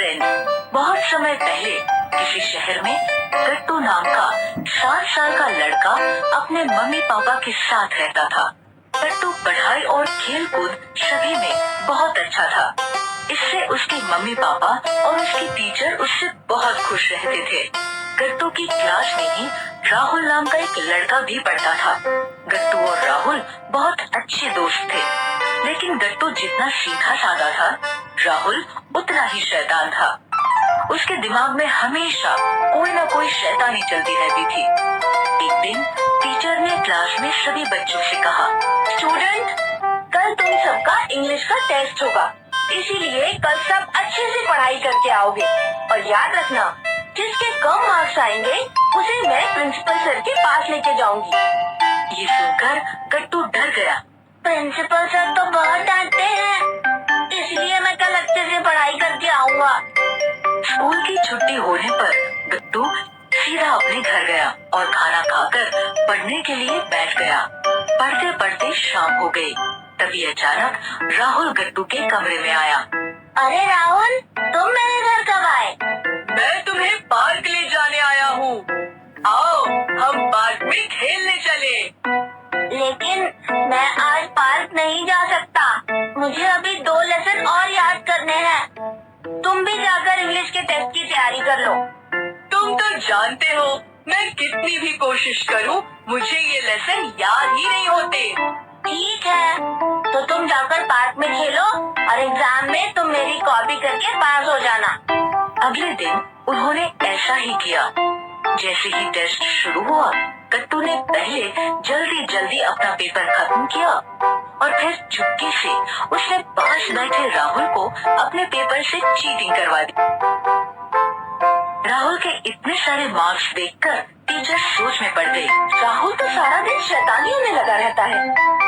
Friends. बहुत समय पहले किसी शहर में गट्टू नाम का 7 साल का लड़का अपने मम्मी पापा के साथ रहता था। गट्टू पढ़ाई और खेल कूद सभी में बहुत अच्छा था। इससे उसके मम्मी पापा और उसकी टीचर उससे बहुत खुश रहते थे। गट्टू की क्लास में ही राहुल नाम का एक लड़का भी पढ़ता था। गट्टू और राहुल बहुत अच्छे दोस्त थे, लेकिन गट्टू जितना सीधा साधा था, राहुल उतना ही शैतान था। उसके दिमाग में हमेशा कोई न कोई शैतानी चलती रहती थी। एक दिन टीचर ने क्लास में सभी बच्चों से कहा, स्टूडेंट, कल तुम सबका इंग्लिश का टेस्ट होगा, इसीलिए कल सब अच्छे से पढ़ाई करके आओगे और याद रखना, जिसके कम मार्क्स आएंगे उसे मैं प्रिंसिपल सर के पास लेके जाऊंगी। ये सुनकर गट्टू डर गया। प्रिंसिपल सर तो बहुत डांटते हैं, इसलिए मैं कल अच्छे से पढ़ाई करके आऊंगा। स्कूल की छुट्टी होने पर गट्टू सीधा अपने घर गया और खाना खाकर पढ़ने के लिए बैठ गया। पढ़ते पढ़ते शाम हो गई। तभी अचानक राहुल गट्टू के कमरे में आया। अरे राहुल, तुम मेरे घर कब आए? मैं तुम्हें पार्क ले जाने आया हूँ। आओ, हम पार्क में खेलने चले। लेकिन मैं आज पार्क नहीं जा सकता, मुझे अभी 2 लेसन और याद करने हैं। तुम भी जाकर इंग्लिश के टेस्ट की तैयारी कर लो। तुम तो जानते हो, मैं कितनी भी कोशिश करूं, मुझे ये लेसन याद ही नहीं होते। ठीक है, तो तुम जाकर पार्क में खेलो और एग्जाम में तुम मेरी कॉपी करके पास हो जाना। अगले दिन उन्होंने ऐसा ही किया। जैसे ही टेस्ट शुरू हुआ, गट्टू ने पहले जल्दी जल्दी अपना पेपर खत्म किया और फिर चुपके से उसने पास बैठे राहुल को अपने पेपर से चीटिंग करवा दी। राहुल के इतने सारे मार्क्स देखकर टीचर सोच में पड़ गई। राहुल तो सारा दिन शैतानियों में लगा रहता है,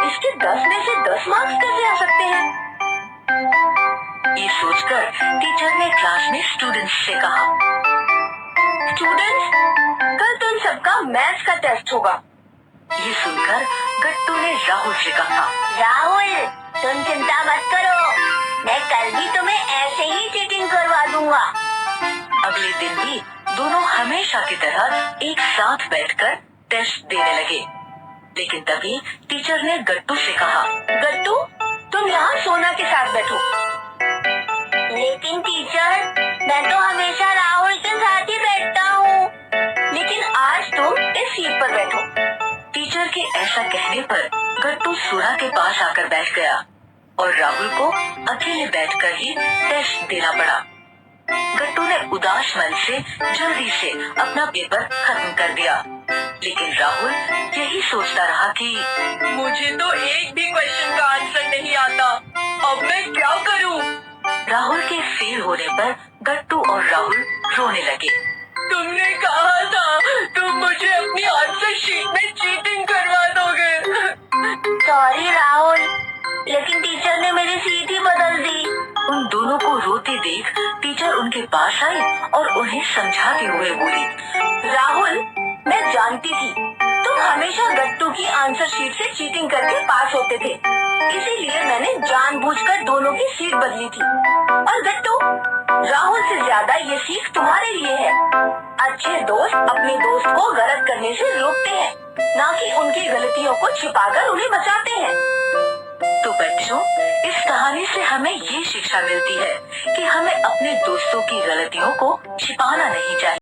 इसके 10 में से 10 मार्क्स कैसे आ सकते हैं? ये सोचकर टीचर ने क्लास में स्टूडेंट्स से कहा, स्टूडेंट्स, कल तुम सबका मैथ्स का टेस्ट होगा। ये सुनकर गट्टू ने राहुल से कहा, राहुल, तुम चिंता मत करो, मैं कल भी तुम्हें ऐसे ही चीटिंग करवा दूंगा। अगले दिन भी दोनों हमेशा की तरह एक साथ बैठकर टेस्ट देने लगे। लेकिन तभी टीचर ने गट्टू से कहा, गट्टू, तुम यहाँ सोना के साथ बैठो। लेकिन टीचर, मैं तो हमेशा राहुल के साथ ही बैठता हूँ, लेकिन आज तुम इस सीट पर बैठो। टीचर के ऐसा कहने पर गट्टू सोना के पास आकर बैठ गया और राहुल को अकेले बैठकर ही टेस्ट देना पड़ा। गट्टू ने उदास मन से जल्दी से अपना पेपर खत्म कर दिया, लेकिन राहुल यही सोचता रहा कि मुझे तो एक भी क्वेश्चन का आंसर नहीं आता, अब मैं क्या करूं? राहुल के फेल होने पर गट्टू और राहुल रोने लगे। तुमने कहा था तुम मुझे अपनी आंसर शीट में चीटिंग करवा दोगे। सॉरी राहुल, लेकिन टीचर ने मेरी सीट ही बदल दी। उन दोनों को रोते देख टीचर उनके पास आई और उन्हें समझाते हुए बोली, राहुल, मैं जानती थी तुम हमेशा गट्टू की आंसर शीट से चीटिंग करके पास होते थे, इसीलिए मैंने जानबूझकर दोनों की सीट बदली थी। और गट्टू, राहुल से ज्यादा ये सीख तुम्हारे लिए है। अच्छे दोस्त अपने दोस्त को गलत करने से रोकते हैं, ना कि उनकी गलतियों को छिपाकर उन्हें बचाते हैं। तो बच्चों, इस कहानी से हमें ये शिक्षा मिलती है कि हमें अपने दोस्तों की गलतियों को छिपाना नहीं चाहिए।